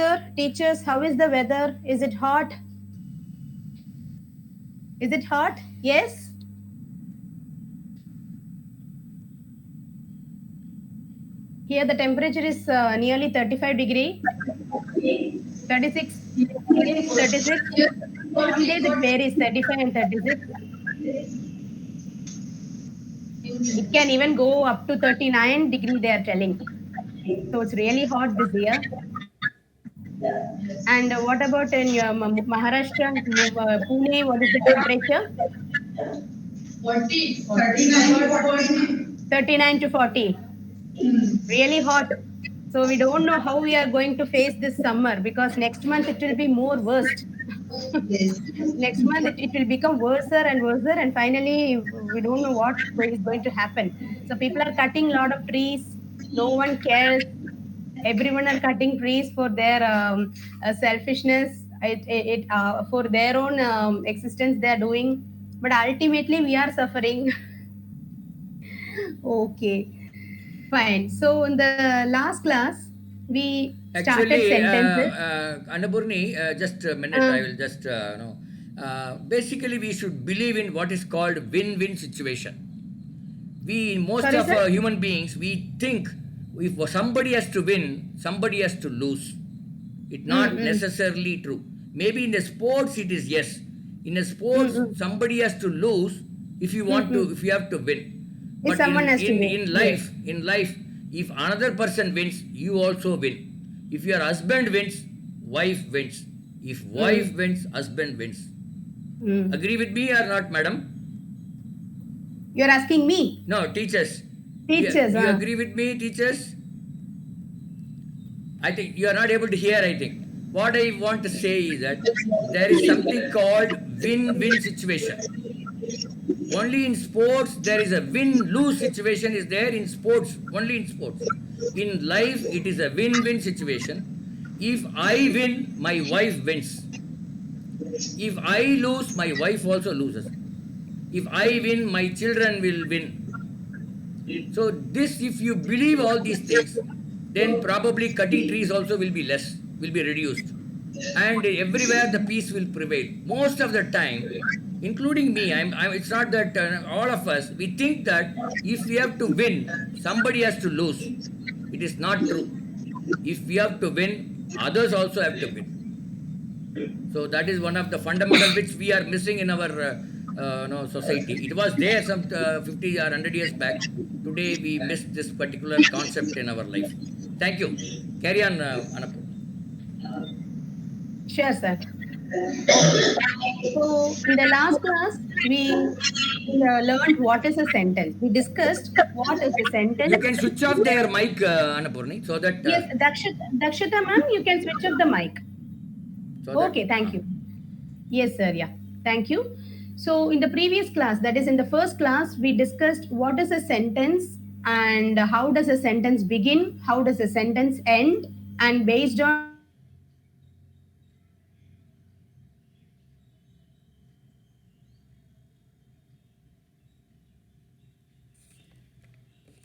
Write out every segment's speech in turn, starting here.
weather? Teachers, how is the weather? Is it hot? Is it hot? Yes? Here the temperature is nearly 35 degree, 36, 36. Some days it varies, 35 and 36. It can even go up to 39 degree, they are telling. So it's really hot this year. And what about in your Maharashtra, Pune, what is the temperature? 40, 39, 39 to 40. Really hot. So we don't know how we are going to face this summer because next month it will be more worst. yes. Next month it will become worse and worse, and finally we don't know what is going to happen. So people are cutting a lot of trees. No one cares. Everyone are cutting trees for their selfishness. For their own existence they are doing, but ultimately we are suffering. Okay, fine. So in the last class we started Actually, sentences. Annapurni, just a minute, Uh, I will just know. Basically, we should believe in what is called win-win situation. We, most Sorry, of sir. human beings, we think if somebody has to win, somebody has to lose. It's Mm, not mm, necessarily true. Maybe in the sports it is yes. In a mm, sports, mm, somebody has to lose if you mm, want to, mm. if you have to win. If But someone has to win, yes. in life, if another person wins, you also win. If your husband wins, wife wins. If wife Mm, wins, husband wins. mm. Agree with me or not, madam? You're asking me, No, teachers. teachers, You huh? agree with me, teachers? I think you are not able to hear, I think. What I want to say is that there is something called win-win situation. Only in sports there is a win-lose situation is there in sports, only in sports. In life it is a win-win situation. If I win, my wife wins. If I lose, my wife also loses. If I win, my children will win. So this, if you believe all these things, then probably cutting trees also will be less, will be reduced. And everywhere the peace will prevail. Most of the time, including me, it's not that all of us, we think that if we have to win, somebody has to lose. It is not true. If we have to win, others also have to win. So that is one of the fundamental which we are missing in our no, society. It was there some 50 or 100 years back. Today we missed this particular concept in our life. Thank you. Carry on, Annapurna. Sure, sir. Okay. So in the last class, we learned what is a sentence. We discussed what is a You sentence. can switch off their mic, Annapurni, so that Yes, Dakshita ma'am, you can switch off the mic. so that Okay, thank you. Yes, sir. Yeah, thank you. So in the previous class, that is in the first class, we discussed what is a sentence and how does a sentence begin, how does a sentence end, and based on that, we learned what are the four types of sentences. So in the last class,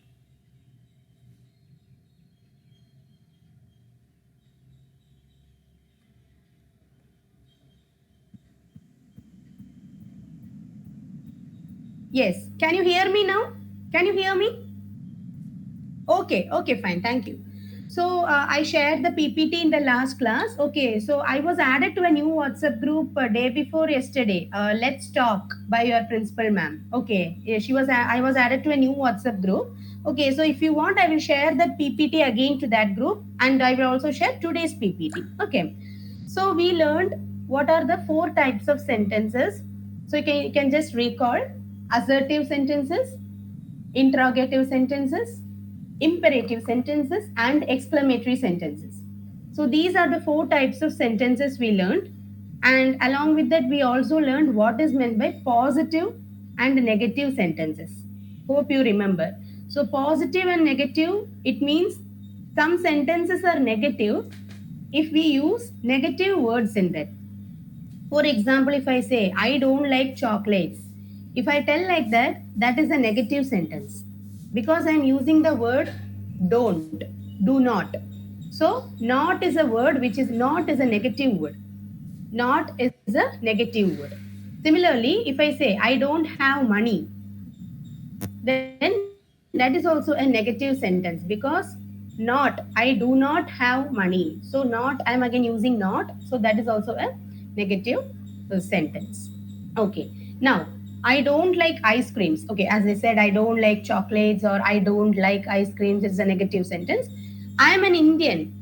yes, can you hear me now? Can you hear me? Okay, okay, fine. Thank you. So I shared the PPT in the last class. Okay, so I was added to a new WhatsApp group day before yesterday. Let's talk by your principal, ma'am. Okay, yeah, I was added to a new WhatsApp group. Okay, so if you want, I will share that PPT again to that group, and I will also share today's PPT. Okay, so we learned what are the four types of sentences. So you can just recall assertive sentences, interrogative sentences, imperative sentences, and exclamatory sentences. So these are the four types of sentences we learned. And along with that, we also learned what is meant by positive and negative sentences. Hope you remember. So positive and negative, it means some sentences are negative if we use negative words in that. For example, if I say, I don't like chocolates, if I tell like that, that is a negative sentence because I'm using the word don't, do not. So So not is a word which is not is a negative word. Not is a negative word. Similarly, if I say I don't have money, then that is also a negative sentence because not, I do not have money. So not, I'm again using not. So that is also a negative sentence. Okay. Now, I don't like ice creams. Okay, as I said, I don't like chocolates or I don't like ice creams. It's a negative sentence. I am an Indian.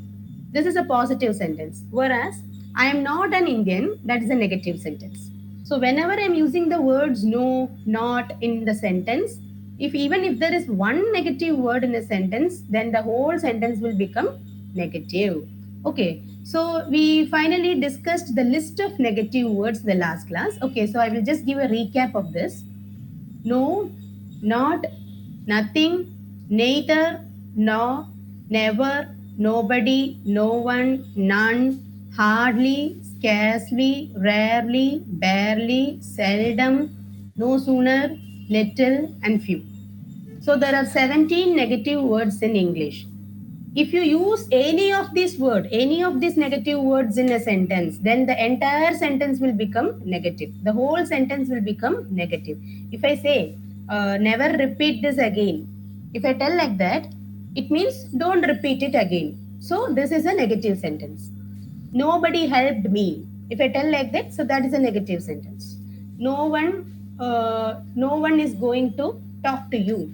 This is a positive sentence. Whereas I am not an Indian, that is a negative sentence. So whenever I'm using the words no, not in the sentence, if even if there is one negative word in a sentence, then the whole sentence will become negative. Okay, so we finally discussed the list of negative words in the last class. Okay, so I will just give a recap of this. No, not, nothing, neither, no, never, nobody, no one, none, hardly, scarcely, rarely, barely, seldom, no sooner, little, and few. So there are 17 negative words in English. If you use any of these negative words in a sentence, then the entire sentence will become negative. The whole sentence will become negative. If I say, never repeat this again, if I tell like that, it means don't repeat it again. So this is a negative sentence. Nobody helped me. If I tell like that, so that is a negative sentence. No one is going to talk to you.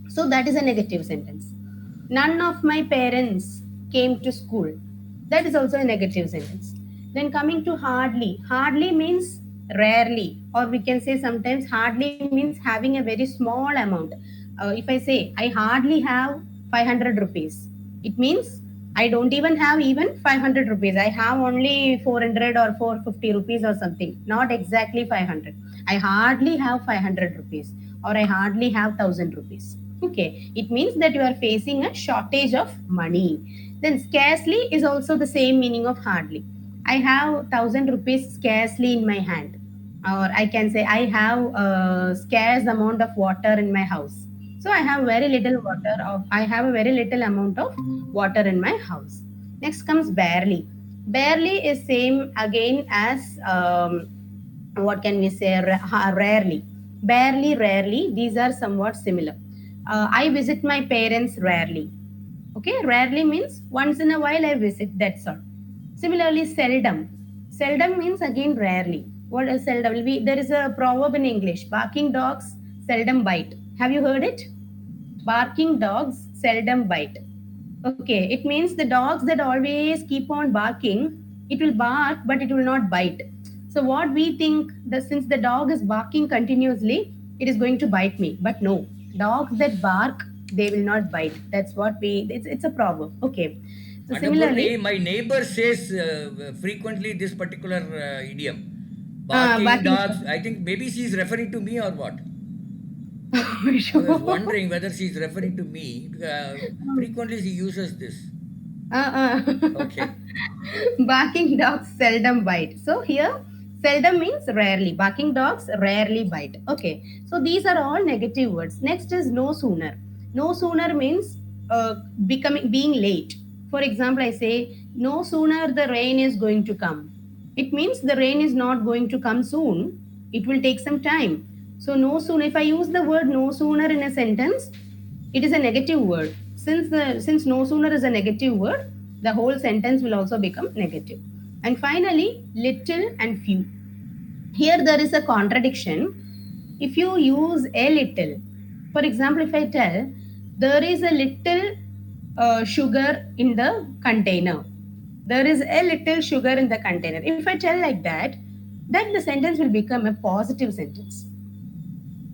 So that is a negative sentence. None of my parents came to school. That is also a negative sentence. Then coming to hardly. Hardly means rarely, or we can say sometimes hardly means having a very small amount. If I say I hardly have 500 rupees, it means I don't even 500 rupees. I have only 400 or 450 rupees or something, not exactly 500. I hardly have 500 rupees or I hardly have 1000 rupees. Okay, it means that you are facing a shortage of money. Then scarcely is also the same meaning of hardly. I have 1000 rupees scarcely in my hand, or I can say I have a scarce amount of water in my house. So I have very little water. I have a very little amount of water in my house. Next comes barely. Barely is same again as what can we say, rarely. Barely, rarely, these are somewhat similar. I visit my parents rarely. Okay, rarely means once in a while I visit, that's all. Similarly, seldom. Seldom means again rarely. What is seldom? There is a proverb in English: barking dogs seldom bite. Have you heard it? Barking dogs seldom bite. Okay, it means the dogs that always keep on barking, it will bark but it will not bite. So what we think that since the dog is barking continuously, it is going to bite me. But no, dogs that bark, they will not bite. That's what it's a proverb. Okay. So And similarly, Murli, my neighbor says frequently this particular idiom. Barking barking dogs. dog. I think maybe she's referring to me or what? I was Sure. wondering whether she's referring to me. Frequently she uses this. Uh, Okay. barking dogs seldom bite. So here, seldom means rarely. Barking dogs rarely bite. Okay. So these are all negative words. Next is no sooner. No sooner means being late. For example, I say no sooner the rain is going to come. It means the rain is not going to come soon. It will take some time. So no sooner. If I use the word no sooner in a sentence, it is a negative word. Since no sooner is a negative word, the whole sentence will also become negative. And finally, little and few. Here there is a contradiction. If you use a little, for example, if I tell there is a little sugar in the container, there is a little sugar in the container. If I tell like that, then the sentence will become a positive sentence.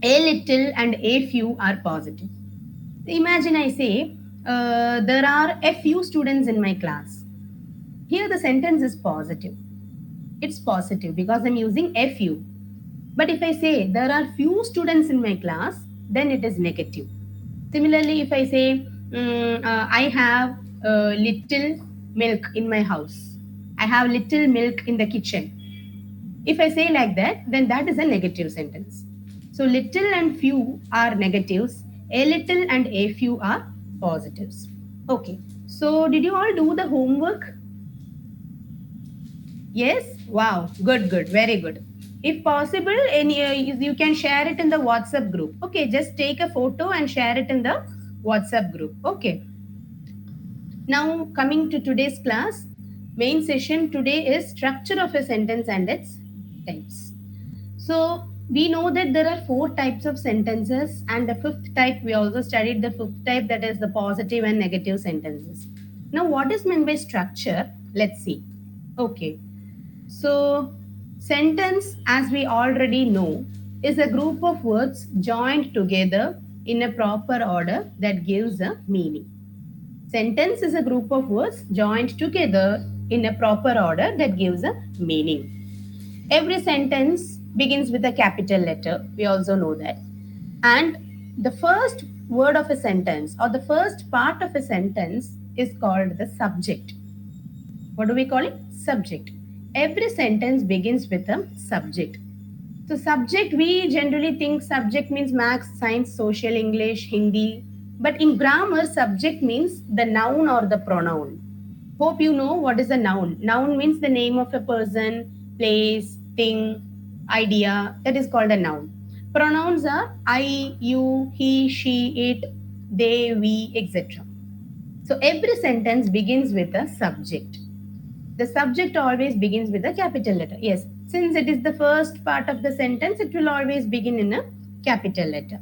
A little and a few are positive. Imagine I say, there are a few students in my class. Here the sentence is positive. It's positive because I'm using a few. But if I say there are few students in my class, then it is negative. Similarly, if I say I have little milk in my house, I have little milk in the kitchen. If I say like that, then that is a negative sentence. So little and few are negatives, a little and a few are positives. Okay. So, did you all do the homework? Yes? Wow. Good, good. Very good. If possible, you can share it in the WhatsApp group. Okay, just take a photo and share it in the WhatsApp group. Okay. Now, coming to today's class, main session today is structure of a sentence and its types. So, we know that there are four types of sentences, and the fifth type, we also studied the fifth type, that is the positive and negative sentences. Now, what is meant by structure? Let's see. Okay. So, sentence, as we already know, is a group of words joined together in a proper order that gives a meaning. Sentence is a group of words joined together in a proper order that gives a meaning. Every sentence begins with a capital letter. We also know that. And the first word of a sentence or the first part of a sentence is called the subject. What do we call it? Subject. Every sentence begins with a subject. So, subject, we generally think subject means maths, science, social, English, Hindi. But in grammar, subject means the noun or the pronoun. Hope you know what is a noun. Noun means the name of a person, place, thing, idea. That is called a noun. Pronouns are I, you, he, she, it, they, we, etc. So every sentence begins with a subject. The subject always begins with a capital letter. Yes, since it is the first part of the sentence, it will always begin in a capital letter.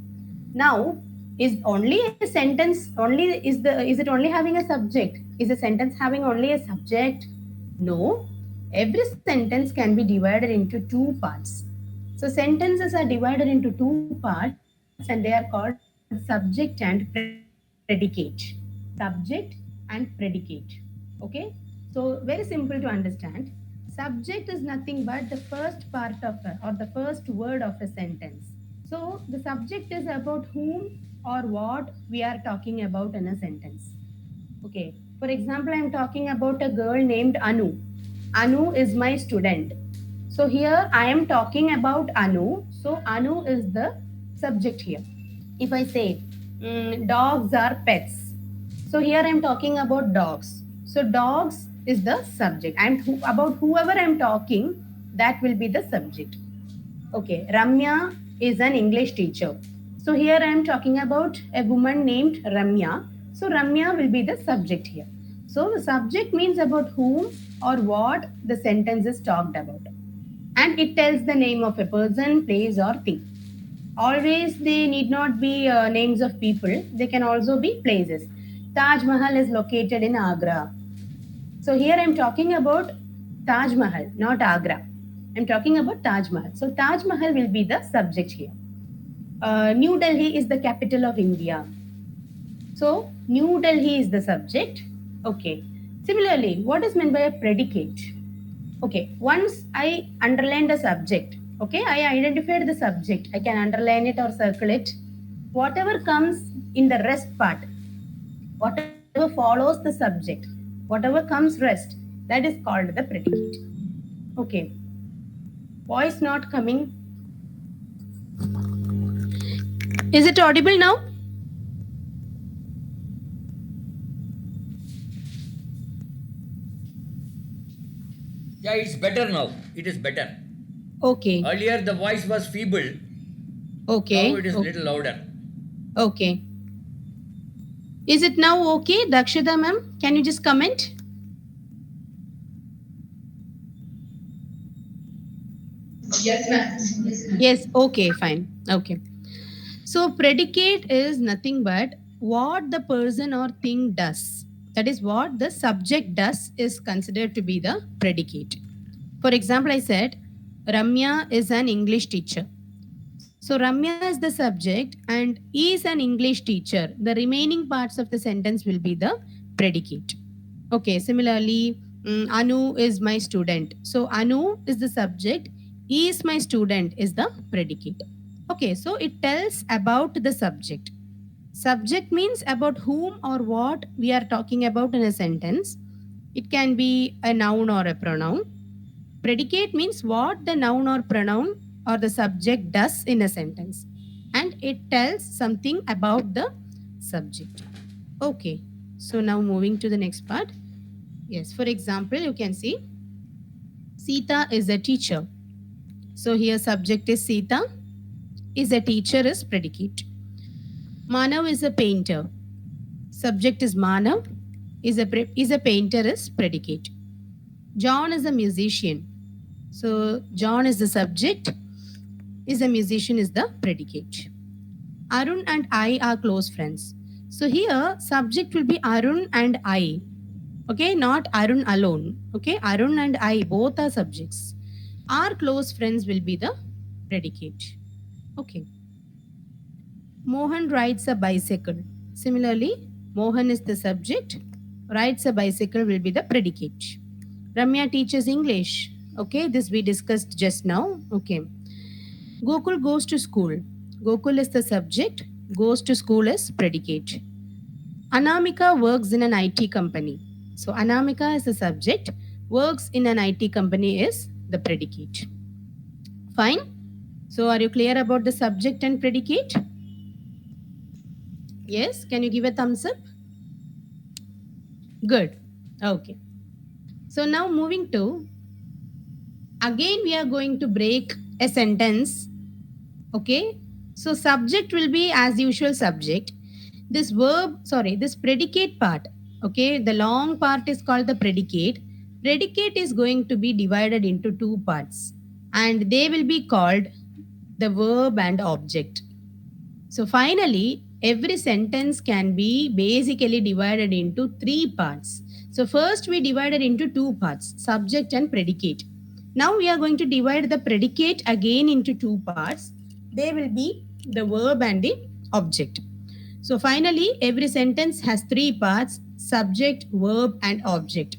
Now, is only a sentence only is it only having a subject? Is a sentence having only a subject? No. Every sentence can be divided into two parts. So sentences are divided into two parts and they are called subject and predicate. Subject and predicate. Okay? So very simple to understand. Subject is nothing but the first part of or the first word of a sentence. So the subject is about whom or what we are talking about in a sentence. Okay. For example, I am talking about a girl named Anu. Anu is my student. So here I am talking about Anu. So Anu is the subject here. If I say dogs are pets, so here I am talking about dogs. So dogs is the subject. About whoever I am talking, that will be the subject. Okay, Ramya is an English teacher. So here I am talking about a woman named Ramya. So Ramya will be the subject here. So the subject means about whom or what the sentence is talked about. And it tells the name of a person, place, or thing. Always they need not be names of people, they can also be places. Taj Mahal is located in Agra. So here I'm talking about Taj Mahal, not Agra. I'm talking about Taj Mahal. So Taj Mahal will be the subject here. New Delhi is the capital of India. So New Delhi is the subject. Okay. Similarly, what is meant by a predicate? Okay, once I underline the subject, okay, I identified the subject. I can underline it or circle it. Whatever comes in the rest part, whatever follows the subject, whatever comes rest, that is called the predicate. Okay, voice not coming. Is it audible now? Yeah, it's better now. It is better. Okay, Earlier the voice was feeble. Now okay, it is little louder. okay. Is it now okay, Dakshita ma'am? Can you just comment? Yes, ma'am. Yes, okay, fine. Okay. So, predicate is nothing but what the person or thing does. That is what the subject does is considered to be the predicate. For example, I said Ramya is an English teacher. So, Ramya is the subject and is an English teacher. The remaining parts of the sentence will be the predicate. Okay, similarly, Anu is my student. So, Anu is the subject, is my student is the predicate. Okay, so it tells about the subject. Subject means about whom or what we are talking about in a sentence. It can be a noun or a pronoun. Predicate means what the noun or pronoun or the subject does in a sentence. And it tells something about the subject. Okay. So now moving to the next part. Yes, for example, you can see Sita is a teacher. So here subject is Sita, is a teacher is predicate. Manav is a painter. Subject is Manav, is a painter is predicate. John is a musician. So John is the subject, is a musician is the predicate. Arun and I are close friends. So here subject will be Arun and I. Okay, not Arun alone. Okay, Arun and I both are subjects. Our close friends will be the predicate. Okay. Mohan rides a bicycle. Similarly, Mohan is the subject, rides a bicycle will be the predicate. Ramya teaches English. Okay, this we discussed just now. Okay. Gokul goes to school. Gokul is the subject, goes to school is predicate. Anamika works in an IT company. So Anamika is the subject, works in an IT company is the predicate. Fine. So are you clear about the subject and predicate? Yes, can you give a thumbs up? Good. Okay. So now moving to, again we are going to break a sentence. Okay. So subject will be as usual subject. This verb, sorry, this predicate part. Okay. The long part is called the predicate. Predicate is going to be divided into two parts and they will be called the verb and object. So finally, every sentence can be basically divided into three parts. So first we divided into two parts, subject and predicate. Now we are going to divide the predicate again into two parts. They will be the verb and the object. So finally, every sentence has three parts, subject, verb and object.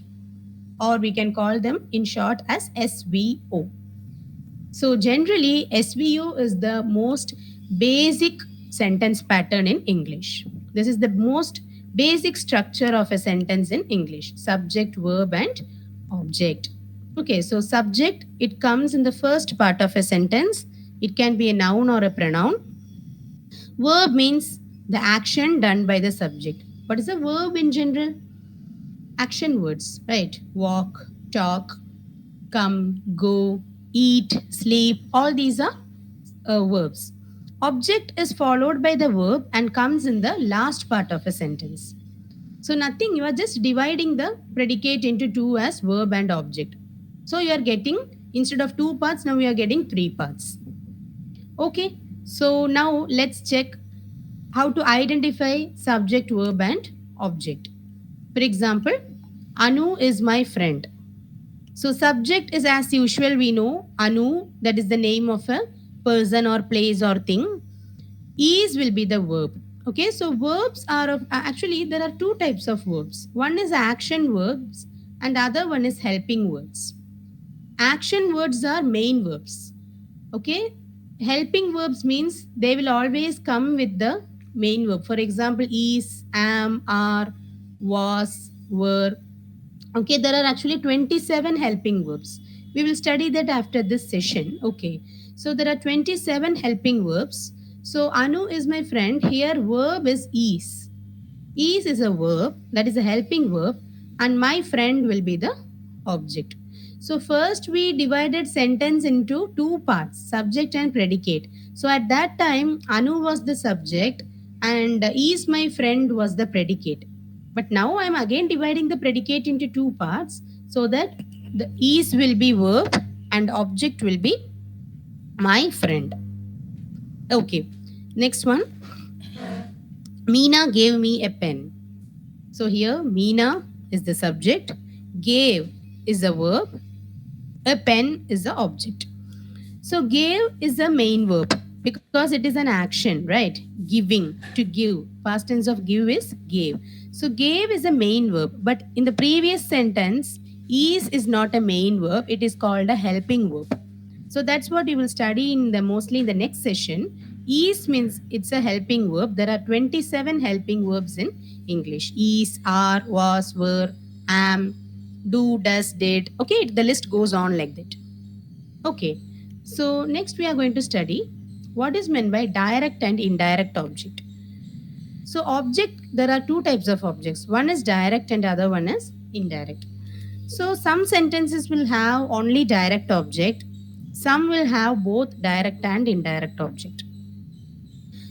Or we can call them in short as SVO. So generally, SVO is the most basic sentence pattern in English. This is the most basic structure of a sentence in English. Subject, verb and object. Okay, so subject, it comes in the first part of a sentence. It can be a noun or a pronoun. Verb means the action done by the subject. What is a verb in general? Action words, right? Walk, talk, come, go, eat, sleep, all these are verbs. Object is followed by the verb and comes in the last part of a sentence. So, nothing, you are just dividing the predicate into two as verb and object. So, you are getting, instead of two parts, now we are getting three parts. Okay, so now let's check how to identify subject, verb, and object. For example, Anu is my friend. So subject is as usual we know Anu, that is the name of a person or place or thing. Is will be the verb. Okay, so verbs are of actually there are two types of verbs. One is action verbs and other one is helping words. Action words are main verbs. Okay, helping verbs means they will always come with the main verb. For example, is, am, are, was, were. Okay, there are actually 27 helping verbs. We will study that after this session. Okay, so there are 27 helping verbs. So Anu is my friend. Here verb is is. Is a verb, that is a helping verb, and my friend will be the object. So first we divided sentence into two parts, subject and predicate. So at that time Anu was the subject and is my friend was the predicate. But now I am again dividing the predicate into two parts so that the is will be verb and object will be my friend. Okay. Next one. Meena gave me a pen. So here Meena is the subject, gave is a verb, a pen is the object. So gave is the main verb because it is an action, right? Giving, to give. Past tense of give is gave. So gave is a main verb, but in the previous sentence, is not a main verb, it is called a helping verb. So that's what you will study in the mostly in the next session. Is means it's a helping verb. There are 27 helping verbs in English. Is, are, was, were, am, do, does, did. Okay, the list goes on like that. Okay, so next we are going to study what is meant by direct and indirect object. So object, there are two types of objects. One is direct and other one is indirect. So some sentences will have only direct object. Some will have both direct and indirect object.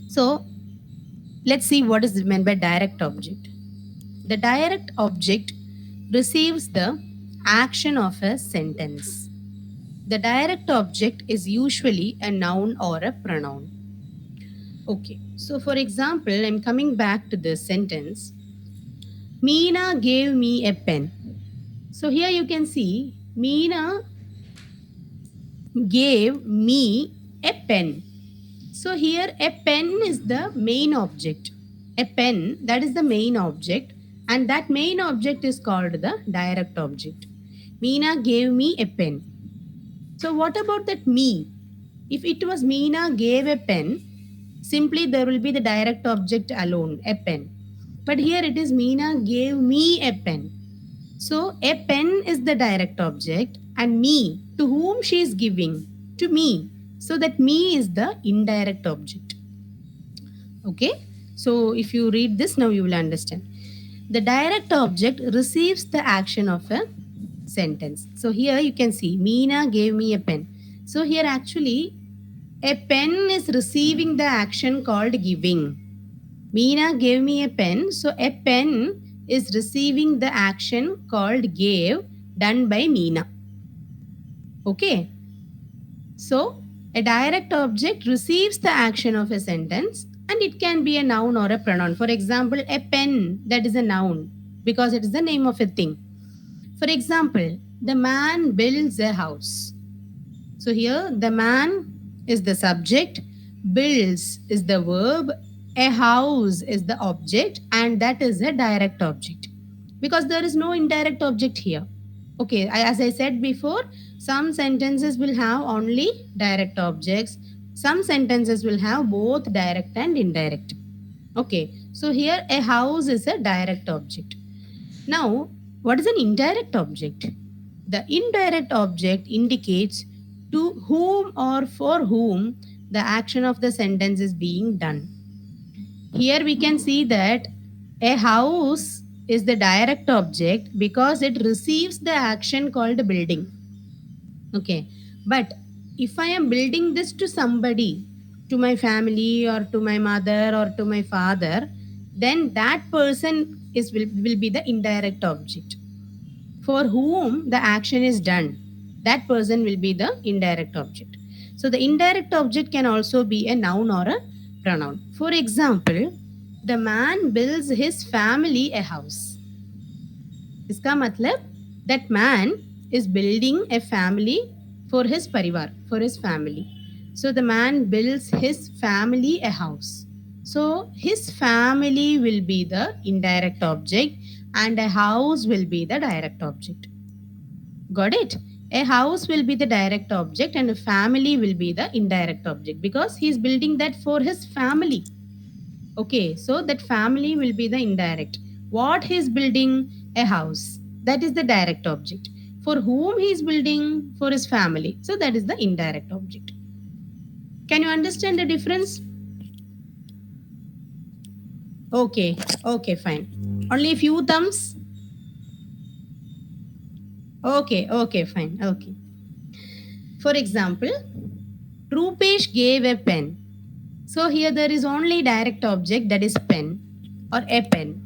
So let's see what is meant by direct object. The direct object receives the action of a sentence. The direct object is usually a noun or a pronoun. Okay, so for example, I'm coming back to this sentence. Meena gave me a pen. So here you can see Meena gave me a pen. So here a pen is the main object. A pen, that is the main object, and that main object is called the direct object. Meena gave me a pen. So what about that me? If it was Meena gave a pen, simply there will be the direct object alone, a pen. But here it is Meena gave me a pen. So a pen is the direct object and me, to whom she is giving, to me. So that me is the indirect object. Okay. So if you read this now, you will understand. The direct object receives the action of a sentence. So here you can see Meena gave me a pen. So here actually a pen is receiving the action called giving. Meena gave me a pen. So a pen is receiving the action called gave done by Meena. Okay. So a direct object receives the action of a sentence and it can be a noun or a pronoun. For example, a pen, that is a noun because it is the name of a thing. For example, the man builds a house. So here the man is the subject, builds is the verb, a house is the object, and that is a direct object because there is no indirect object here. Okay, as I said before, some sentences will have only direct objects, some sentences will have both direct and indirect. Okay, so here a house is a direct object. Now, what is an indirect object? The indirect object indicates to whom or for whom the action of the sentence is being done. Here we can see that a house is the direct object because it receives the action called building. Okay, but if I am building this to somebody, to my family or to my mother or to my father, then that person will be the indirect object for whom the action is done. That person will be the indirect object. So the indirect object can also be a noun or a pronoun. For example, the man builds his family a house. इसका मतलब that man is building a family for his parivar, for his family. So the man builds his family a house. So his family will be the indirect object and a house will be the direct object. Got it? A house will be the direct object and a family will be the indirect object because he is building that for his family. Okay, so that family will be the indirect. What he is building? A house. That is the direct object. For whom he is building? For his family. So that is the indirect object. Can you understand the difference? Okay, okay, fine. Only a few thumbs? Okay, okay, fine. Okay. For example, Rupesh gave a pen. So here there is only direct object, that is pen or a pen.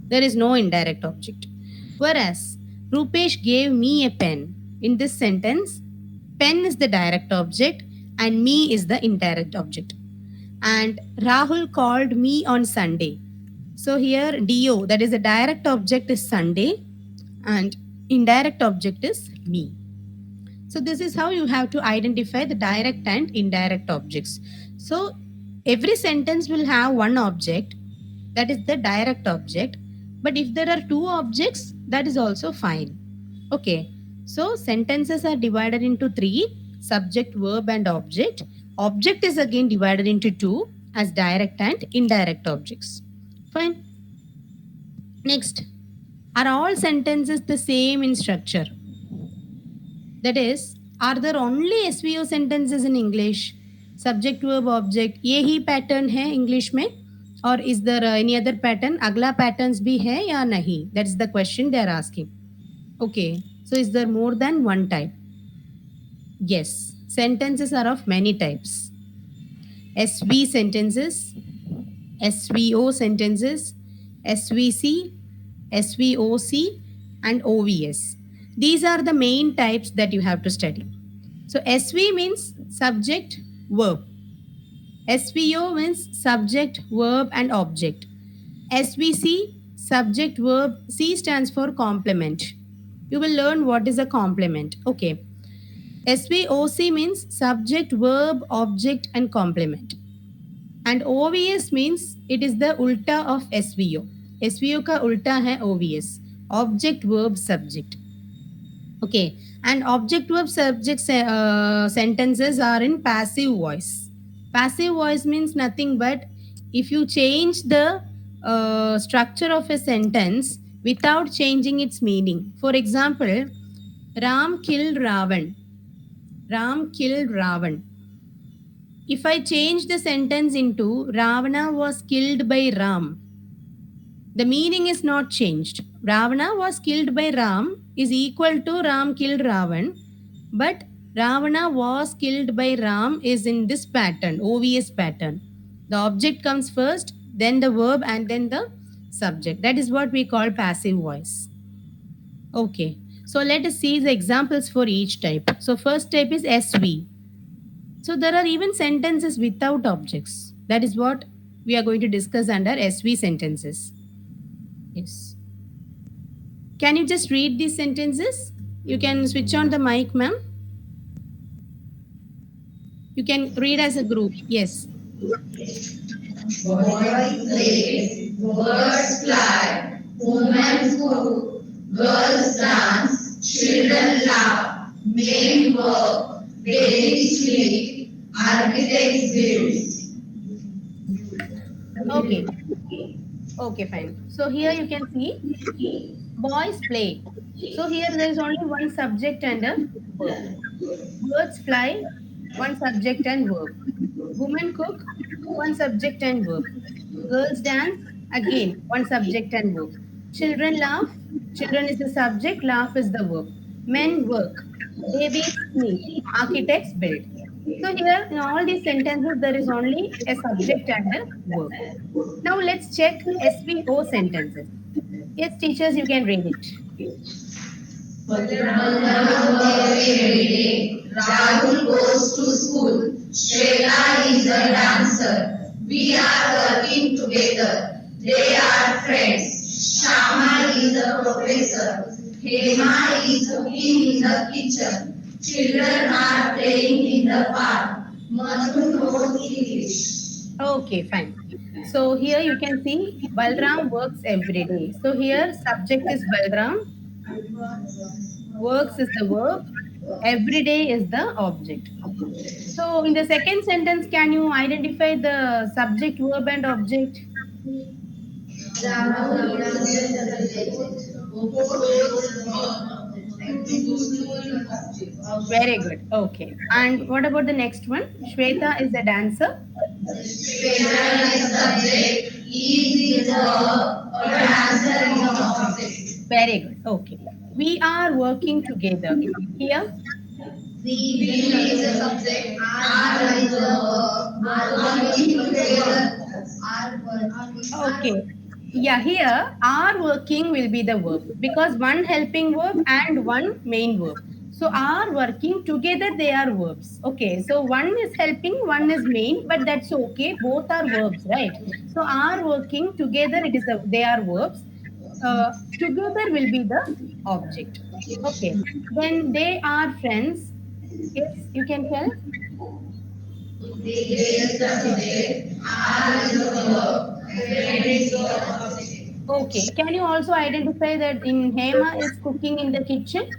There is no indirect object. Whereas Rupesh gave me a pen. In this sentence, pen is the direct object and me is the indirect object. And Rahul called me on Sunday. So here DO, that is the direct object is Sunday and indirect object is me. So this is how you have to identify the direct and indirect objects. So every sentence will have one object, that is the direct object. But if there are two objects, that is also fine. Okay. So sentences are divided into three: subject, verb, and object. Object is again divided into two as direct and indirect objects. Fine. Next, are all sentences the same in structure? That is, are there only SVO sentences in English? Subject verb object यही pattern है English में. Or is there any other pattern? Agla patterns bhi hai ya nahi? That's the question they are asking. Okay. So is there more than one type? Yes. Sentences are of many types. SV sentences, SVO sentences, SVC, SVOC, and OVS. These are the main types that you have to study. So SV means subject, verb. SVO means subject, verb, and object. SVC, subject, verb. C stands for complement. You will learn what is a complement. Okay. SVOC means subject, verb, object, and complement. And OVS means it is the ulta of SVO. SVO का उल्टा है OVS, object verb subject. Okay, and object verb subject sentences are in passive voice. Passive voice means nothing but if you change the structure of a sentence without changing its meaning. For example, Ram killed Ravan. Ram killed Ravan. If I change the sentence into Ravana was killed by Ram, the meaning is not changed. Ravana was killed by Ram is equal to Ram killed Ravan, but Ravana was killed by Ram is in this pattern, OVS pattern. The object comes first, then the verb, and then the subject. That is what we call passive voice. Okay, so let us see the examples for each type. So, first type is SV. So there are even sentences without objects. That is what we are going to discuss under SV sentences. Yes. Can you just read these sentences? You can switch on the mic, ma'am. You can read as a group. Yes. Boys play, birds fly, women cook, girls dance, children laugh, men work, babies sleep, architects build. Okay. Okay, fine. So here you can see boys play. So here there is only one subject and a verb. Birds fly, one subject and verb. Women cook, one subject and verb. Girls dance, again, one subject and verb. Children laugh, children is the subject, laugh is the verb. Men work, babies sleep, architects build. So here in all these sentences there is only a subject and a verb. Now let's check SVO sentences. Yes, teachers, you can read it. Every day, Rahul goes to school. Shweta is a dancer. We are working together. They are friends. Shama is a professor. Hema is cooking in the kitchen. Children are playing in the park. Madhu knows English. Okay, fine. So here you can see Balram works every day. So here subject is Balram, works is the verb, every day is the object. So in the second sentence, can you identify the subject, verb, and object? Rahul is Very good. Okay. And what about the next one? Shweta is a dancer. Shweta is subject. Is verb. Or answer is object. Very good. Okay. We are working together. Here, We is a subject. Are is a verb. Are working together. Are okay. Yeah, here are working will be the verb because one helping verb and one main verb. So are working together, they are verbs. Okay, so one is helping, one is main, but that's okay. Both are verbs, right? So are working together, it is a, they are verbs. Together will be the object. Okay, then they are friends. Yes, you can tell. is the subject. Are is the verb. Friend is the object. Okay, can you also identify that in Hema is cooking in the kitchen?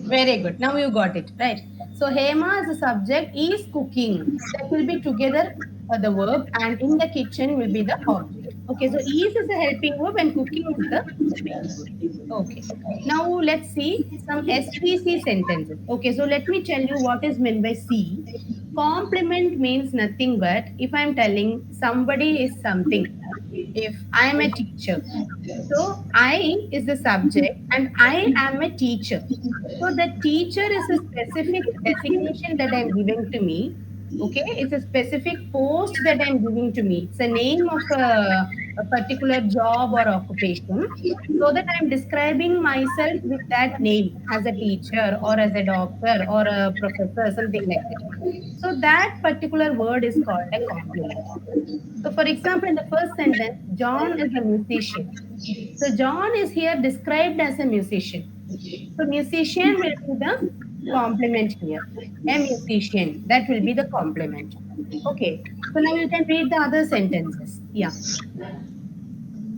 Very good. Now you got it, right? So Hema is a subject, is cooking. That will be together the verb, and in the kitchen will be the object. Okay, so eat is the helping verb and cooking is the main verb. Okay. Now let's see some SVC sentences. Okay, so let me tell you what is meant by C. Complement means nothing but if I'm telling somebody is something. If I am a teacher, so I is the subject and I am a teacher. So the teacher is a specific designation that I'm giving to me. Okay, it's a specific post that I'm giving to me. It's a name of a particular job or occupation. So that I'm describing myself with that name as a teacher or as a doctor or a professor, something like that. So that particular word is called a complement. So, for example, in the first sentence, John is a musician. So, John is here described as a musician. So, musician will be the complement here. A musician, that will be the complement. Okay. So, now you can read the other sentences. Yeah.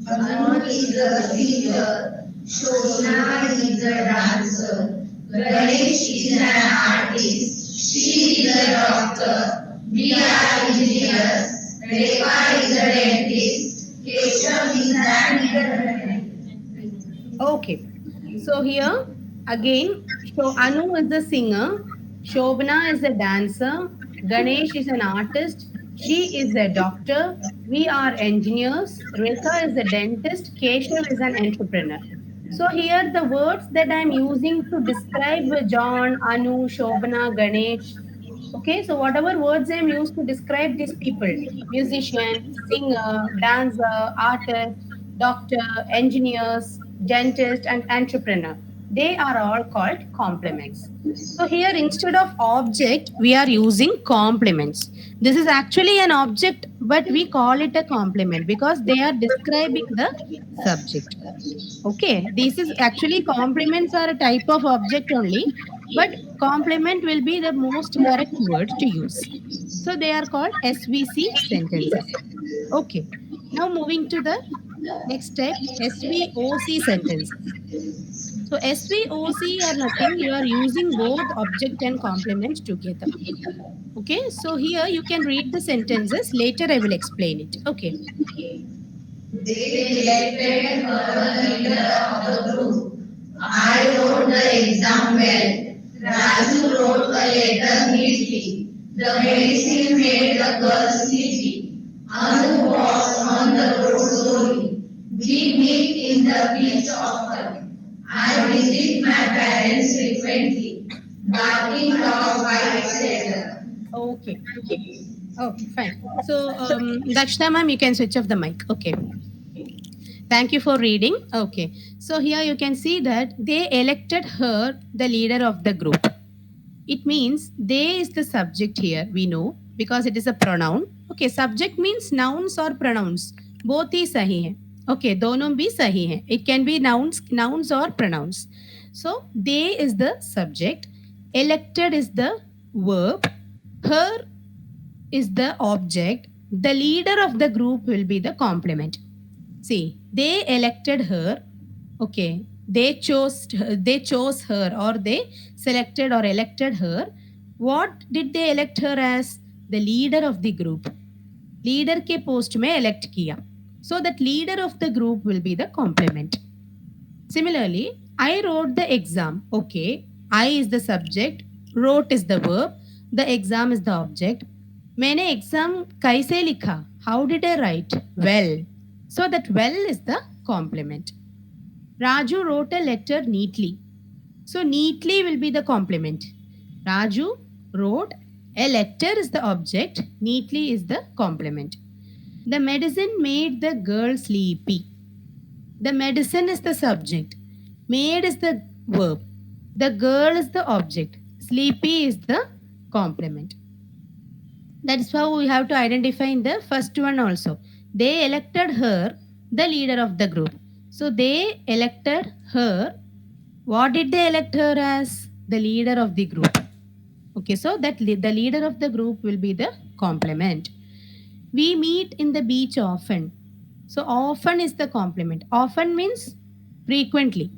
Anu is a singer, Shobana is a dancer, Ganesh is an artist, she is a doctor, we are engineers, Rekha is a dentist, Keshav is an internet. Okay. So here again, Anu is the singer, Shobana is a dancer, Ganesh is an artist, she is a doctor, we are engineers, Rekha is a dentist, Keshav is an entrepreneur. So here the words that I'm using to describe John, Anu, Shobana, Ganesh. Okay, so whatever words I'm used to describe these people, musician, singer, dancer, artist, doctor, engineers, dentist, and entrepreneur, they are all called complements. So here instead of object, we are using complements. This is actually an object, but we call it a complement because they are describing the subject. Okay, this is actually complements are a type of object only, but complement will be the most correct word to use. So they are called SVC sentences. Okay, now moving to the next step, SVOC sentences. So SVOC are nothing, you are using both object and complement together. Okay, so here you can read the sentences, later I will explain it. Okay. They elected her leader of the group. I wrote the exam well. Raju wrote a letter neatly. The medicine made the girl sleepy. Anu walks on the road slowly. We meet in the beach often. I visit my parents frequently. Barking dog bites later. Okay. Okay, fine. So, Dakshita ma'am, you can switch off the mic. Okay. Thank you for reading. Okay. So here you can see that they elected her the leader of the group. It means they is the subject here, we know, because it is a pronoun. Okay, subject means nouns or pronouns. Both ही सही है. Okay, दोनों भी सही है. It can be nouns or pronouns. So they is the subject, elected is the verb, her is the object, the leader of the group will be the complement. See, they elected her. Okay, they chose her or they selected or elected her. What did they elect her as? The leader of the group. Leader के post में elect किया. So that leader of the group will be the complement. Similarly, I wrote the exam. Okay, I is the subject, wrote is the verb, the exam is the object. मैंने exam कैसे लिखा? How did I write? Well. So that well is the complement. Raju wrote a letter neatly. So neatly will be the complement. Raju wrote a letter is the object, neatly is the complement. The medicine made the girl sleepy. The medicine is the subject. Made is the verb. The girl is the object. Sleepy is the complement. That's how we have to identify in the first one also. They elected her the leader of the group. So they elected her. What did they elect her as? The leader of the group. Okay, so the leader of the group will be the complement. We meet in the beach often. So often is the complement. Often means frequently.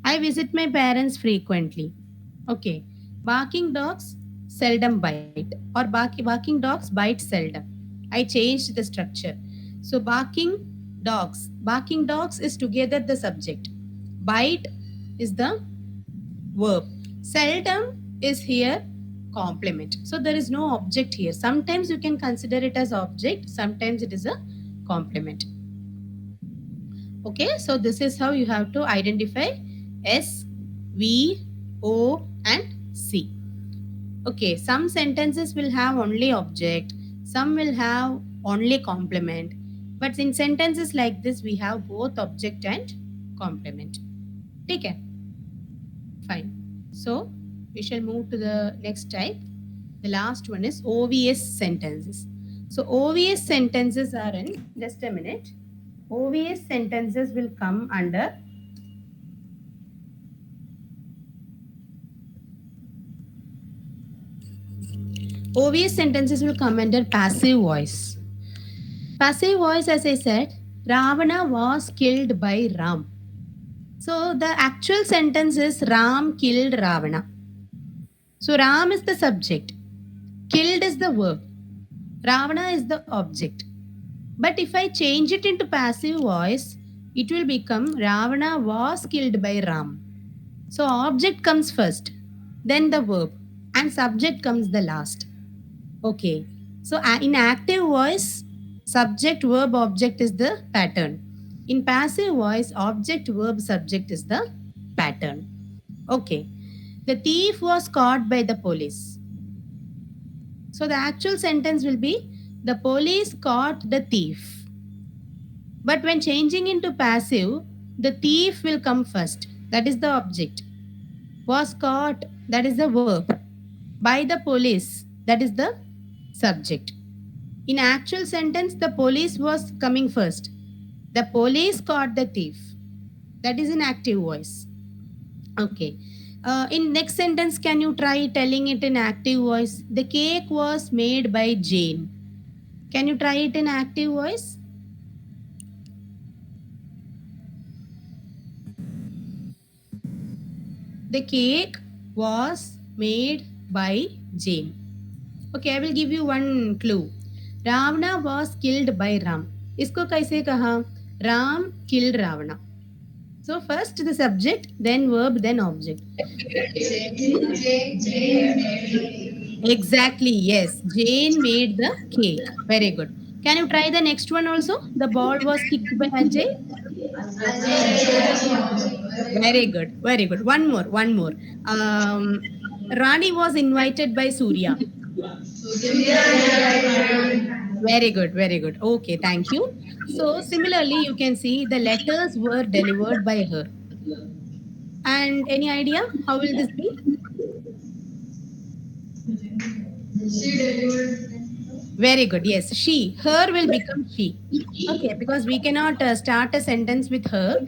I visit my parents frequently. Okay. Barking dogs seldom bite, or barking dogs bite seldom. I changed the structure. So barking Dogs. Barking dogs is together the subject. Bite is the verb. Seldom is here complement. So there is no object here. Sometimes you can consider it as object, sometimes it is a complement. Okay, so this is how you have to identify S, V, O, and C. Okay, some sentences will have only object, some will have only complement. But in sentences like this, we have both object and complement. Okay, fine. So we shall move to the next type. The last one is OVS sentences. So OVS sentences are in, just a minute. OVS sentences will come under OVS sentences will come under passive voice. Passive voice, as I said, Ravana was killed by Ram. So the actual sentence is Ram killed Ravana. So Ram is the subject, killed is the verb, Ravana is the object. But if I change it into passive voice, it will become Ravana was killed by Ram. So object comes first, then the verb, and subject comes the last. Okay. So in active voice, subject, verb, object is the pattern. In passive voice, object, verb, subject is the pattern. Okay. The thief was caught by the police. So the actual sentence will be the police caught the thief. But when changing into passive, the thief will come first. That is the object. Was caught, that is the verb. By the police, that is the subject. In actual sentence, the police was coming first. The police caught the thief. That is in active voice. Okay. In next sentence, can you try telling it in active voice? The cake was made by Jane. Can you try it in active voice? The cake was made by Jane. Okay, I will give you one clue. Ravana was killed by Ram. इसको कैसे कहा? Ram killed Ravana. So first the subject, then verb, then object. Exactly, yes. Jane made the cake. Very good. Can you try the next one also? The ball was kicked by Ajay. Very good, very good. One more, one more. Rani was invited by Surya. Very good, very good. Okay, thank you. So similarly, you can see the letters were delivered by her. And any idea how will this be? Very good. Yes, she. Her will become she. Okay, because we cannot start a sentence with her.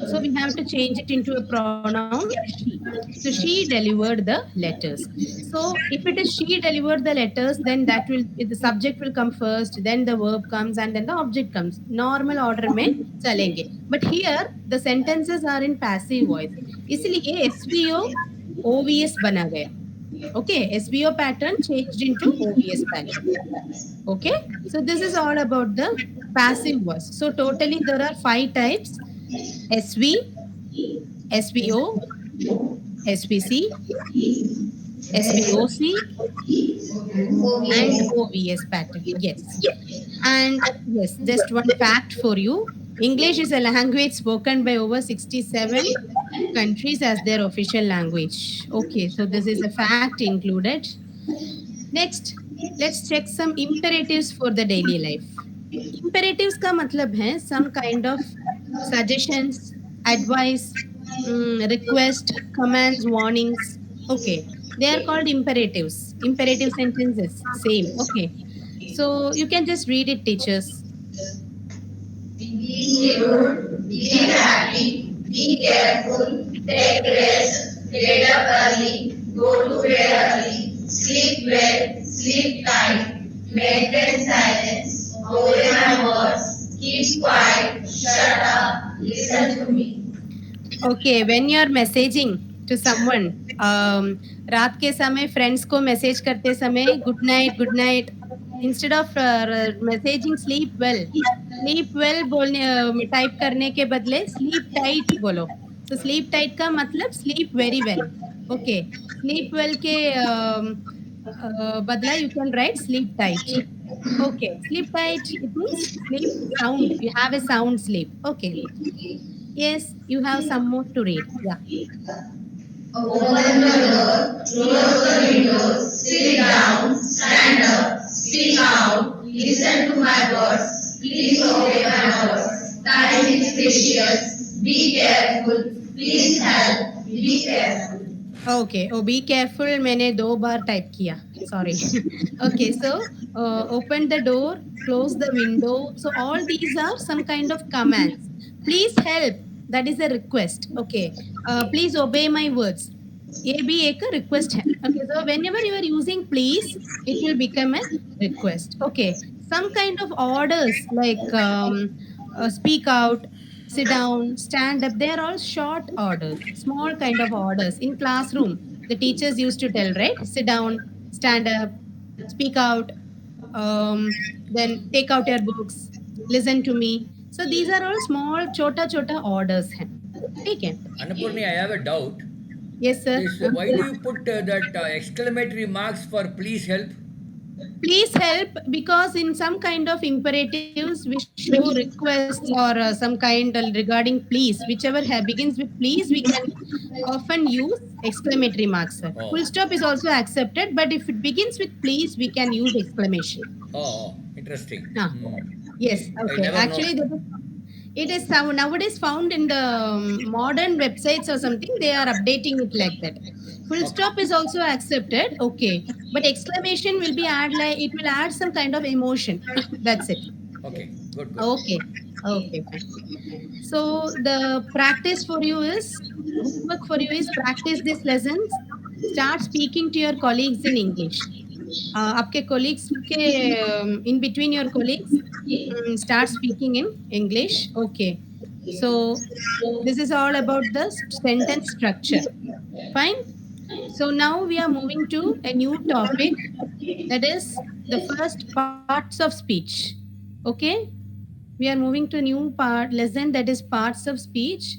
So we have to change it into a pronoun she. So she delivered the letters. So if it is she delivered the letters, then that will the subject will come first, then the verb comes, and then the object comes. Normal order में चलेंगे. But here the sentences are in passive voice. इसलिए SVO OVS बना गया. Okay, SVO pattern changed into OVS pattern. Okay, so this is all about the passive voice. So totally there are 5 types: SV, SVO, SVC, SVOC, and OVS pattern. Yes. And yes, just one fact for you. English is a language spoken by over 67 countries as their official language. Okay, so this is a fact included. Next, let's check some imperatives for the daily life. Imperatives का मतलब है some kind of suggestions, advice, request, commands, warnings. Okay, they are called imperatives. Imperative sentences, same. Okay, so you can just read it, teachers. Be good, be happy, be careful, take rest, get up early, go to bed early, sleep well, sleep tight, maintain silence, obey my words, keep quiet, shut up, listen to me. Okay, when you are messaging to someone, रात के समय friends को message करते समय good night instead of messaging sleep well, sleep well बोलने type करने के बदले स्लीप टाइट बोलो. सो स्लीप टाइट का मतलब sleep very well. Okay, sleep well के बदला you can write sleep tight. Okay, sleep tight. It means sleep sound. You have a sound sleep. Okay. Yes, you have some more to read. Yeah. Open the door, close the windows, sit down, stand up, speak out, listen to my words, please obey my words. Time is precious, be careful, please help, be careful. Okay. Oh, be careful. मैंने 2 बार type किया. Sorry. Okay. So, open the door, close the window. So all these are some kind of commands. Please help. That is a request. Okay. Please obey my words. ये भी एक request है. Okay. So whenever you are using please, it will become a request. Okay. Some kind of orders like speak out, sit down, stand up. They are all short orders, small kind of orders. In classroom, the teachers used to tell, right? Sit down, stand up, speak out, then take out your books, listen to me. So these are all small, chota chota orders. हैं. ठीक है? Annapurni, I have a doubt. Yes, sir. This why do you put that exclamatory marks for please help? Please help, because in some kind of imperatives we show requests or some kind regarding please, whichever begins with please, we can often use exclamatory marks, sir. Full Oh, stop is also accepted, but if it begins with please, we can use exclamation. interesting. Ah, yes, I okay. never know. Actually, it is nowadays found in the modern websites or something. They are updating it like that. Full Okay, stop is also accepted. Okay, but exclamation will be add like it will add some kind of emotion. That's it. okay, good, good. Okay, okay, fine. So the practice for you is homework for you is practice these lessons. Start speaking to your colleagues in English. आपके colleagues के in between your colleagues, start speaking in English. Okay. So this is all about the sentence structure. Fine. So now we are moving to a new topic, that is the first parts of speech. Okay. We are moving to new part lesson, that is parts of speech.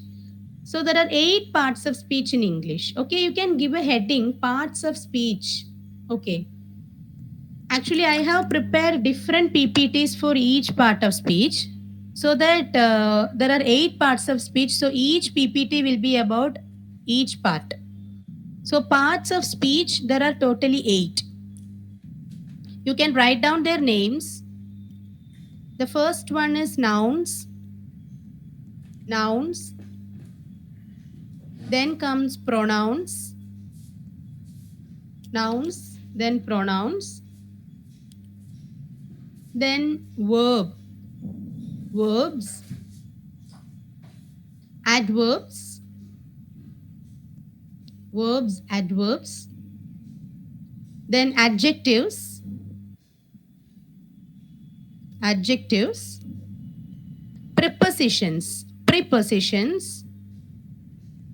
So there are 8 parts of speech in English. Okay. You can give a heading parts of speech. Okay. Actually, I have prepared different PPTs for each part of speech, so that there are 8 parts of speech. So each PPT will be about each part. So parts of speech, there are totally 8. You can write down their names. The first one is nouns. Nouns. Then comes pronouns. Nouns. Then pronouns. Then verbs, adverbs, adverbs, then adjectives, prepositions.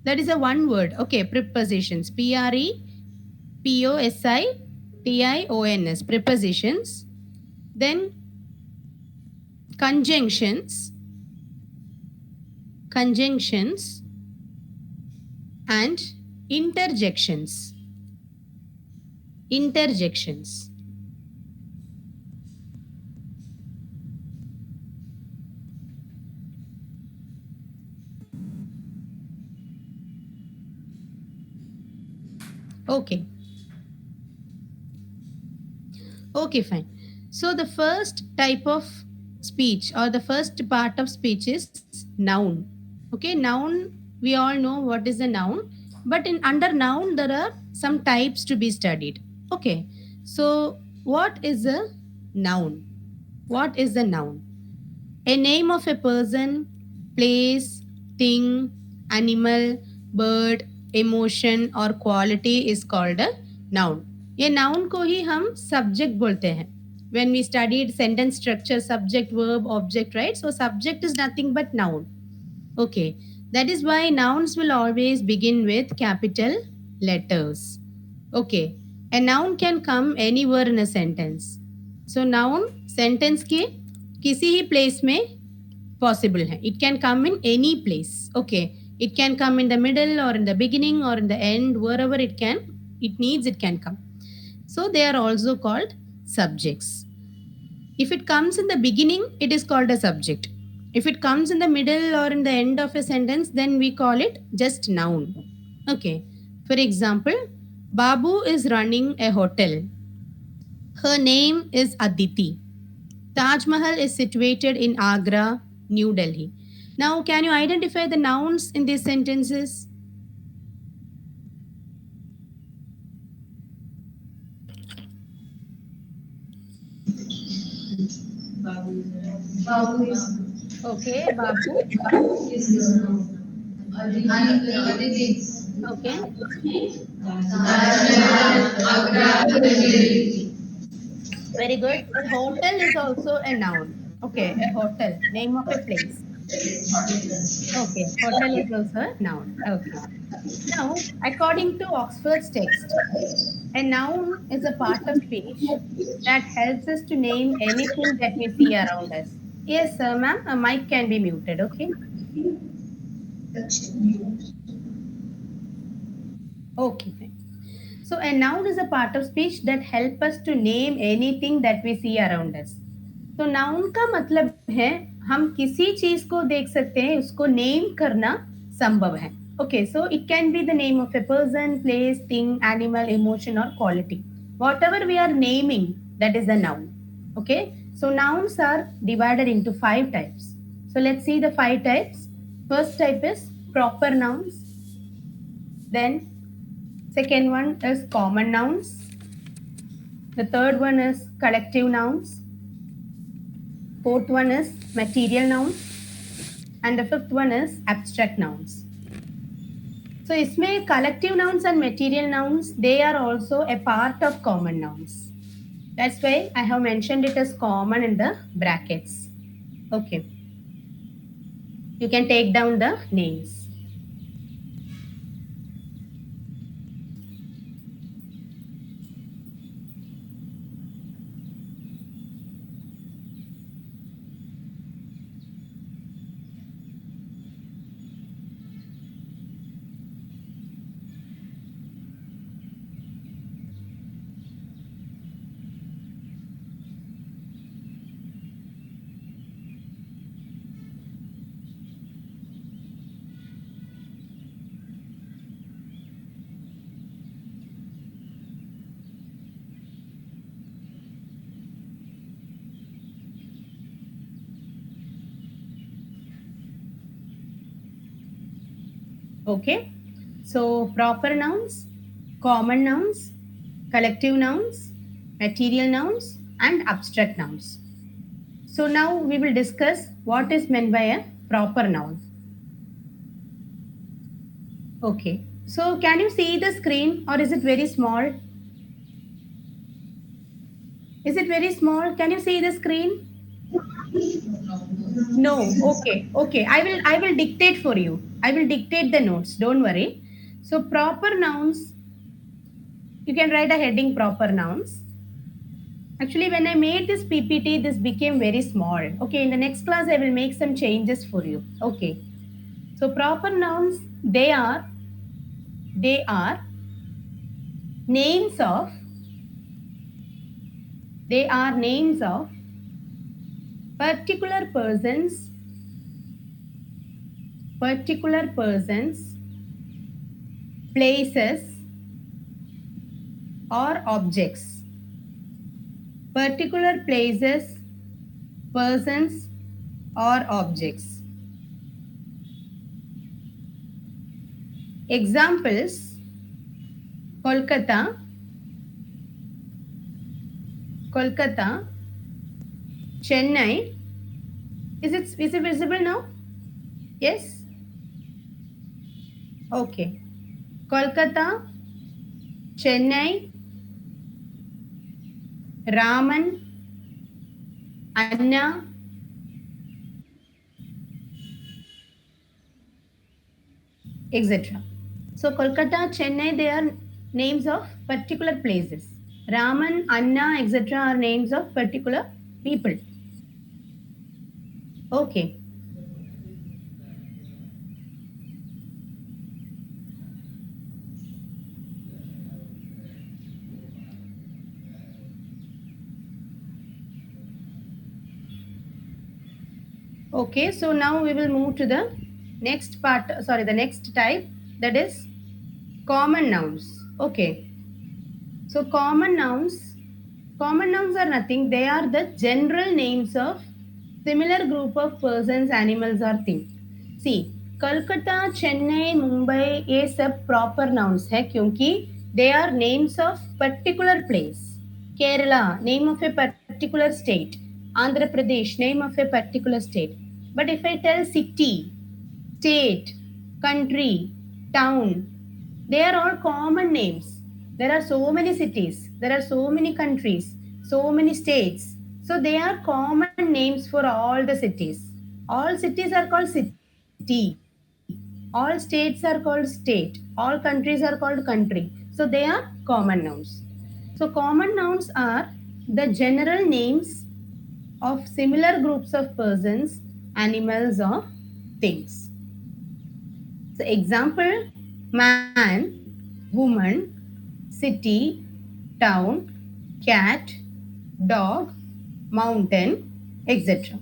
That is a one word. Okay, prepositions. Prepositions. Prepositions. Then conjunctions, and interjections. Okay. Okay, fine. So the first type of speech or the first part of speech is noun. Okay, noun, we all know what is a noun, but in under noun there are some types to be studied. Okay. So what is a noun? What is a noun? A name of a person, place, thing, animal, bird, emotion or quality is called a noun. ये noun को ही हम subject बोलते हैं. When we studied sentence structure, subject, verb, object, right? So subject is nothing but noun. Okay. That is why nouns will always begin with capital letters. Okay. A noun can come anywhere in a sentence. So noun sentence के किसी ही place में possible hai. It can come in any place. Okay, it can come in the middle or in the beginning or in the end, wherever it needs, it can come. So they are also called subjects. If it comes in the beginning, it is called a subject. If it comes in the middle or in the end of a sentence, then we call it just noun. Okay, for example, Babu is running a hotel. Her name is Aditi. Taj Mahal is situated in Agra, New Delhi. Now, can you identify the nouns in these sentences? Babu is Okay, Babu. no. Aditi is Okay, Agra, Delhi. very good. A hotel is also a noun. Okay, a hotel, name of a place. Okay, hotel is also a noun. Okay. Now, according to Oxford's text, a noun is a part of speech that helps us to name anything that we see around us. Yes, ma'am, a mic can be muted, okay? Okay, fine. So a noun is a part of speech that help us to name anything that we see around us. तो noun का मतलब है हम किसी चीज को देख सकते हैं, उसको नेम करना संभव है. Okay, so it can be the name of a person, place, thing, animal, emotion, or quality. Whatever we are naming, that is a noun. Okay, so nouns are divided into 5 types. So let's see the 5 types. First type is proper nouns. Then second one is common nouns. The third one is collective nouns. Fourth one is material nouns. And the fifth one is abstract nouns. So इसमें collective nouns and material nouns, they are also a part of common nouns. That's why I have mentioned it as common in the brackets. Okay. You can take down the names. Okay. So proper nouns, common nouns, collective nouns, material nouns, and abstract nouns. So now we will discuss what is meant by a proper noun. Okay. So can you see the screen or is it very small? Is it very small? Can you see the screen? No. Okay. Okay. I will dictate for you. I will dictate the notes. Don't worry. So proper nouns, you can write a heading proper nouns. Actually, when I made this PPT, this became very small. Okay, in the next class, I will make some changes for you. Okay. So proper nouns, they are names of they are names of particular persons, places, or objects. Particular places, persons, or objects. Examples: Kolkata, Kolkata, Chennai. Is it visible now? Yes? Okay. Kolkata, Chennai, Raman, Anna, etc. So Kolkata, Chennai, they are names of particular places. Raman, Anna, etc. are names of particular people. Okay. Okay, so now we will move to the next part, sorry, the next type, that is common nouns. Okay, so common nouns are nothing, they are the general names of similar group of persons, animals, or things. See, Kolkata, Chennai, Mumbai, ये सब proper nouns है क्योंकि they are names of particular place. Kerala, name of a particular state. Andhra Pradesh, name of a particular state. But if I tell city, state, country, town, they are all common names. There are so many cities, there are so many countries, so many states. So they are common names for all the cities. All cities are called city. All states are called state. All countries are called country. So they are common nouns. So common nouns are the general names of similar groups of persons, animals, or things. So example, man, woman, city, town, cat, dog, mountain, etc.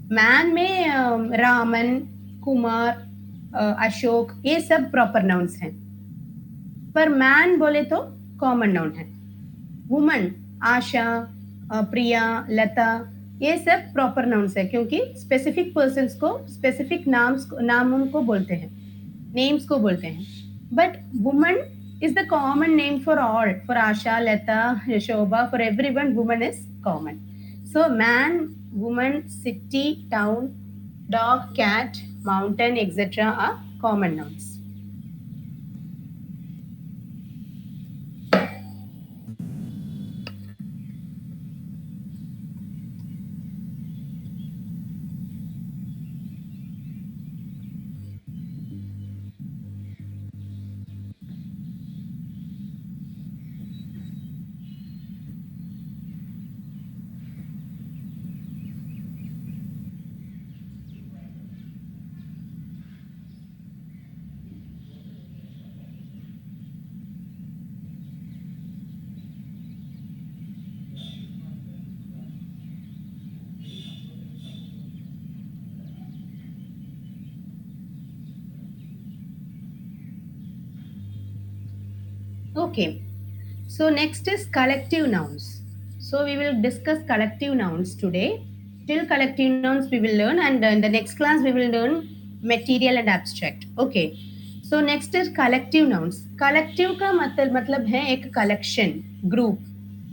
Man में रामन, कुमार, अशोक, ये सब proper nouns हैं. पर man बोले तो common noun है. Woman, आशा, प्रिया, लता, ये सब प्रॉपर नाउन्स है क्योंकि स्पेसिफिक पर्सन्स को स्पेसिफिक नाम उनको बोलते हैं, नेम्स को बोलते हैं. But woman is the common name for all, for Asha, Lata, Shobha, for everyone woman is common. So man, woman, city, town, dog, cat, mountain, etc. are common nouns. Okay, so next is collective nouns. So we will discuss collective nouns today. Till collective nouns we will learn, and in the next class we will learn material and abstract. Okay. So next is collective nouns. Collective का मतलब है एक collection, group.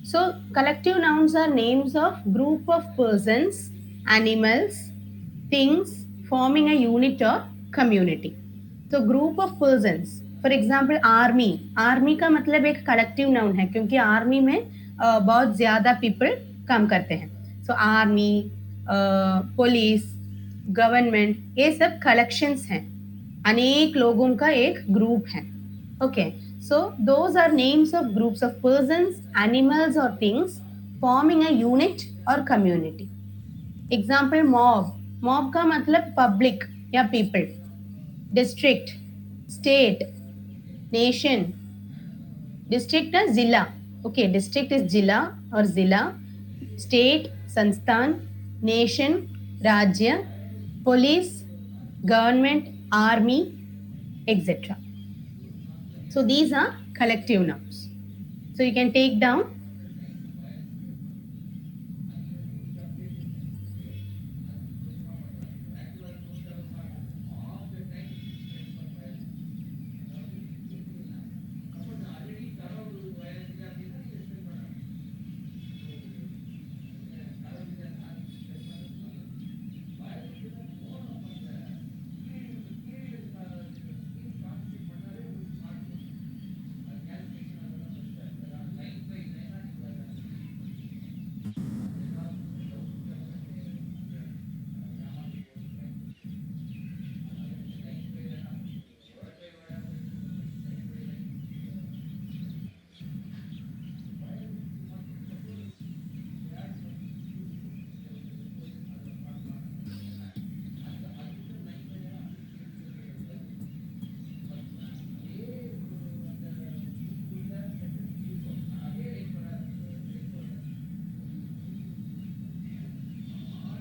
So collective nouns are names of group of persons, animals, things forming a unit or community. तो group of persons, for example army. Army का मतलब एक collective noun है क्योंकि आर्मी में बहुत ज्यादा पीपल काम करते हैं. सो आर्मी, पुलिस, गवर्नमेंट, ये सब कलेक्शंस हैं, अनेक लोगों का एक ग्रुप है. Okay, so those are names of groups of persons, animals और थिंग्स फॉर्मिंग अ यूनिट और कम्युनिटी. Example mob. मॉब का मतलब पब्लिक या people. District, state, nation. District है जिला. ओके, डिस्ट्रिक्ट इज जिला और जिला. स्टेट संस्थान, नेशन राज्य, police government, army, etc. So these are collective nouns. So you can take down.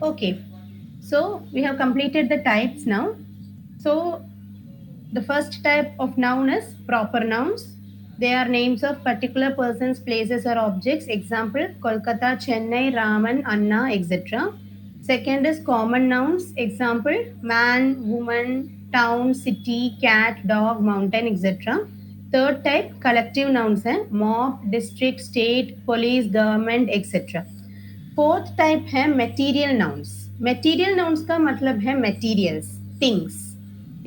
Okay, So we have completed the types now. So the first type of noun is proper nouns. They are names of particular persons, places, or objects. Example: Kolkata, Chennai, Raman, Anna, etc. Second is common nouns. Example: man, woman, town, city, cat, dog, mountain, etc. Third type collective nouns है mob, district, state, police, government, etc. Fourth type है material nouns. Material nouns का मतलब है materials, things.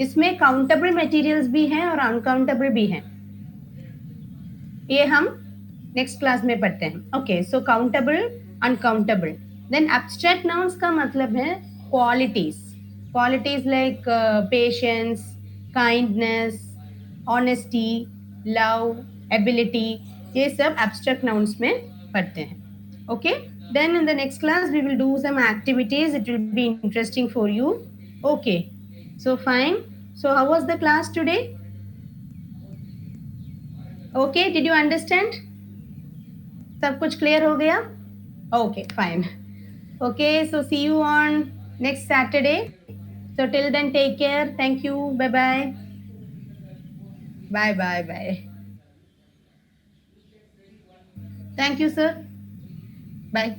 इसमें countable materials भी हैं और uncountable भी हैं. ये हम नेक्स्ट क्लास में पढ़ते हैं. Okay, so countable, uncountable. Then abstract nouns का मतलब है qualities. Qualities like patience, kindness, honesty, love, ability. ये सब एब्स्ट्रैक्ट नाउन्स में पढ़ते हैं. Okay, then in the next class we will do some activities. It will be interesting for you. Okay, so fine. So how was the class today? Okay, did you understand? सब कुछ clear हो गया? Okay, fine. Okay, so see you on next Saturday. So till then, take care. Thank you. Bye bye. Bye bye bye. Thank you, sir. Bye.